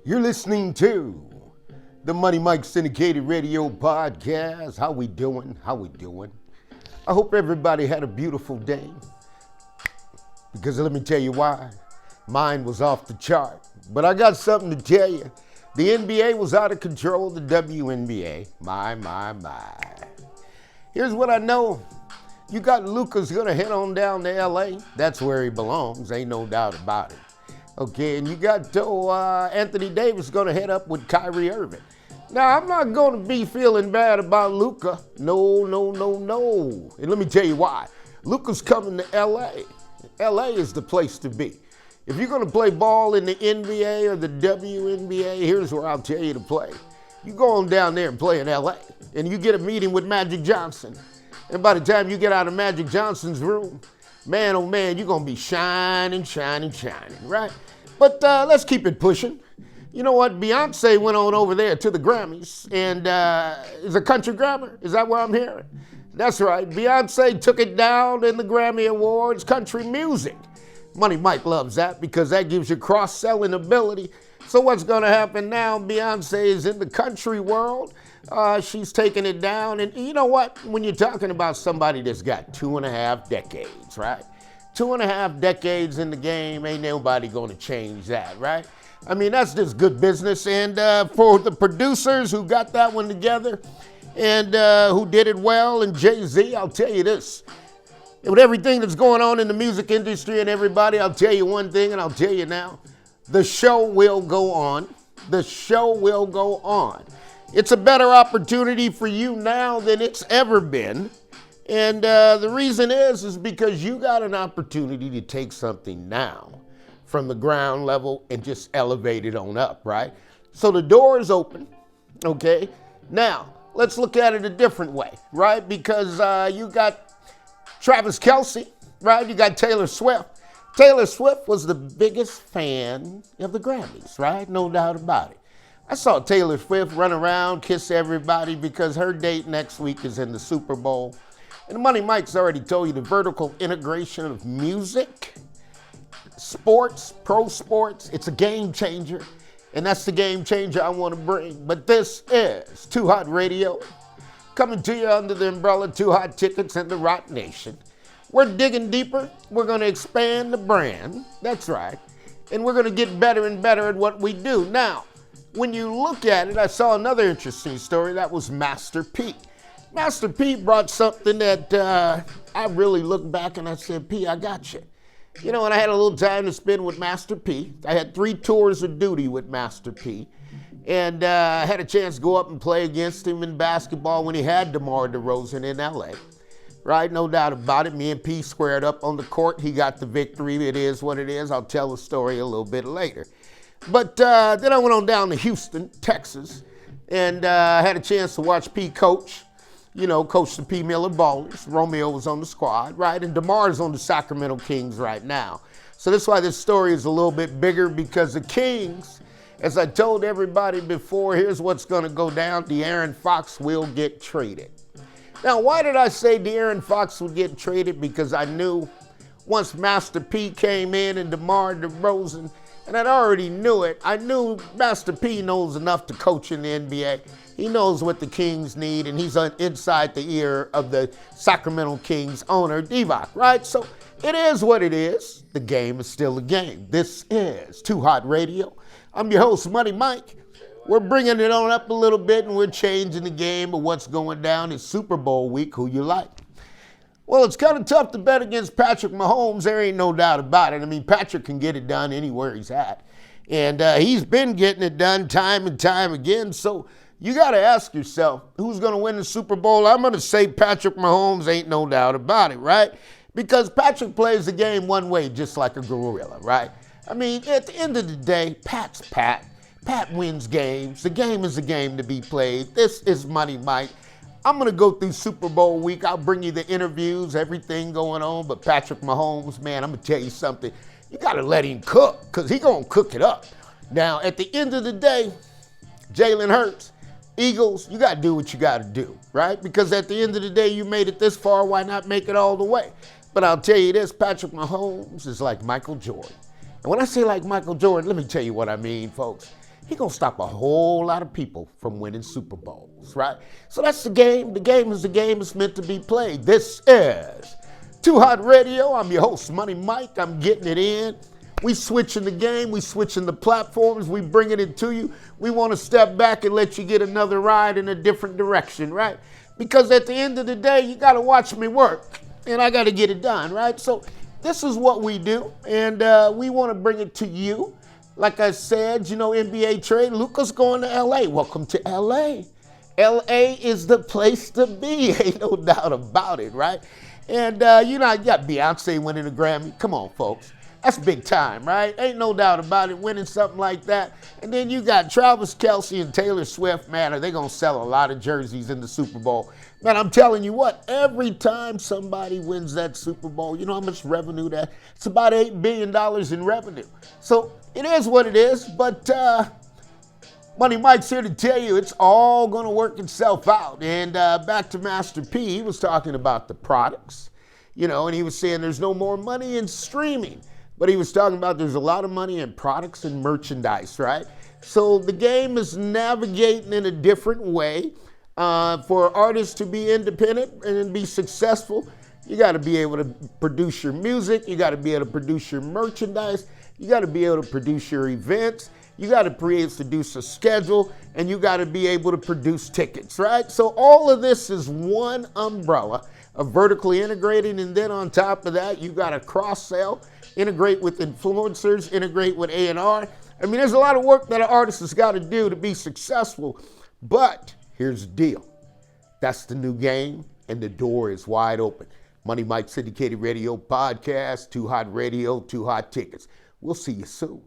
You're listening to the Money Mike Syndicated Radio Podcast. How we doing? I hope everybody had a beautiful day. Because let me tell you why. Mine was off the chart. But I got something to tell you. The NBA was out of control. The WNBA. My. Here's what I know. You got Luka's going to head on down to L.A. That's where he belongs. Ain't no doubt about it. Okay, and you got Anthony Davis going to head up with Kyrie Irving. Now, I'm not going to be feeling bad about Luka. No. And let me tell you why. Luka's coming to L.A. L.A. is the place to be. If you're going to play ball in the NBA or the WNBA, here's where I'll tell you to play. You go on down there and play in L.A. and you get a meeting with Magic Johnson. And by the time you get out of Magic Johnson's room, man, oh man, you're going to be shining, right? But let's keep it pushing. You know what? Beyoncé went on over there to the Grammys and is a country grammar. Is that what I'm hearing? That's right. Beyoncé took it down in the Grammy Awards, country music. Money Mike loves that because that gives you cross-selling ability. So what's going to happen now? Beyoncé is in the country world. She's taking it down. And you know what? When you're talking about somebody that's got 2.5 decades, right? 2.5 decades in the game, ain't nobody going to change that, right? I mean, that's just good business. And for the producers who got that one together and who did it well, and Jay-Z, I'll tell you this. With everything that's going on in the music industry and everybody, I'll tell you one thing, and I'll tell you now. The show will go on. The show will go on. It's a better opportunity for you now than it's ever been. And the reason is because you got an opportunity to take something now from the ground level and just elevate it on up, right? So the door is open, okay? Now, let's look at it a different way, right? Because you got Travis Kelce, right? You got Taylor Swift. Taylor Swift was the biggest fan of the Grammys, right? No doubt about it. I saw Taylor Swift run around, kiss everybody because her date next week is in the Super Bowl. And Money Mike's already told you the vertical integration of music, sports, pro sports, it's a game changer. And that's the game changer I want to bring. But this is Too Hot Radio, coming to you under the umbrella Too Hot Tickets and the Roc Nation. We're digging deeper. We're going to expand the brand. That's right. And we're going to get better and better at what we do. Now, when you look at it, I saw another interesting story. That was MasterP. MasterP brought something that I really looked back and I said, P, I got you. You know, and I had a little time to spend with MasterP. I had 3 tours of duty with MasterP. And I had a chance to go up and play against him in basketball when he had DeMar DeRozan in L.A. Right? No doubt about it. Me and P squared up on the court. He got the victory. It is what it is. I'll tell the story a little bit later. But then I went on down to Houston, Texas, and I had a chance to watch P coach. You know, coach the P. Miller Ballers. Romeo was on the squad, right? And DeMar's on the Sacramento Kings right now. So that's why this story is a little bit bigger because the Kings, as I told everybody before, here's what's going to go down. De'Aaron Fox will get traded. Now, why did I say De'Aaron Fox would get traded? Because I knew once Master P came in and DeMar DeRozan, and I already knew it, I knew Master P knows enough to coach in the NBA. He knows what the Kings need, and he's inside the ear of the Sacramento Kings owner, Divock, right? So it is what it is. The game is still a game. This is Too Hot Radio. I'm your host, Money Mike. We're bringing it on up a little bit, and we're changing the game of what's going down. It's Super Bowl week. Who you like? Well, it's kind of tough to bet against Patrick Mahomes. There ain't no doubt about it. I mean, Patrick can get it done anywhere he's at. And he's been getting it done time and time again. So you got to ask yourself, who's going to win the Super Bowl? I'm going to say Patrick Mahomes, ain't no doubt about it, right? Because Patrick plays the game one way, just like a gorilla, right? I mean, at the end of the day, Pat's Pat. Pat wins games. The game is a game to be played. This is Money Mike. I'm going to go through Super Bowl week. I'll bring you the interviews, everything going on. But Patrick Mahomes, man, I'm going to tell you something. You got to let him cook because he's going to cook it up. Now, at the end of the day, Jalen Hurts, Eagles, you got to do what you got to do, right? Because at the end of the day, you made it this far. Why not make it all the way? But I'll tell you this, Patrick Mahomes is like Michael Jordan. And when I say like Michael Jordan, let me tell you what I mean, folks. He gonna stop a whole lot of people from winning Super Bowls, right? So that's the game. The game is the game. It's meant to be played. This is Too Hot Radio. I'm your host, Money Mike. I'm getting it in. We switching the game. We switching the platforms. We bringing it to you. We want to step back and let you get another ride in a different direction, right? Because at the end of the day, you got to watch me work, and I got to get it done, right? So this is what we do, and we want to bring it to you. Like I said, you know, NBA trade, Luka's going to L.A. Welcome to L.A. L.A. is the place to be, ain't no doubt about it, right? And, you know, you got Beyoncé winning a Grammy. Come on, folks. That's big time, right? Ain't no doubt about it, winning something like that. And then you got Travis Kelce and Taylor Swift. Man, are they going to sell a lot of jerseys in the Super Bowl? Man, I'm telling you what, every time somebody wins that Super Bowl, you know how much revenue that? It's about $8 billion in revenue. So it is what it is, but Money Mike's here to tell you it's all going to work itself out. And back to MasterP, he was talking about the products, you know, and he was saying there's no more money in streaming. But he was talking about there's a lot of money in products and merchandise, right? So the game is navigating in a different way. For artists to be independent and be successful, you got to be able to produce your music. You got to be able to produce your merchandise. You got to be able to produce your events. You got to produce a schedule, and you got to be able to produce tickets, right? So all of this is one umbrella of vertically integrating, and then on top of that, you got to cross-sell, integrate with influencers, integrate with A&R. I mean, there's a lot of work that an artist has got to do to be successful, but here's the deal. That's the new game, and the door is wide open. Money Mike Syndicated Radio Podcast, Too Hot Radio, Too Hot Tickets. We'll see you soon.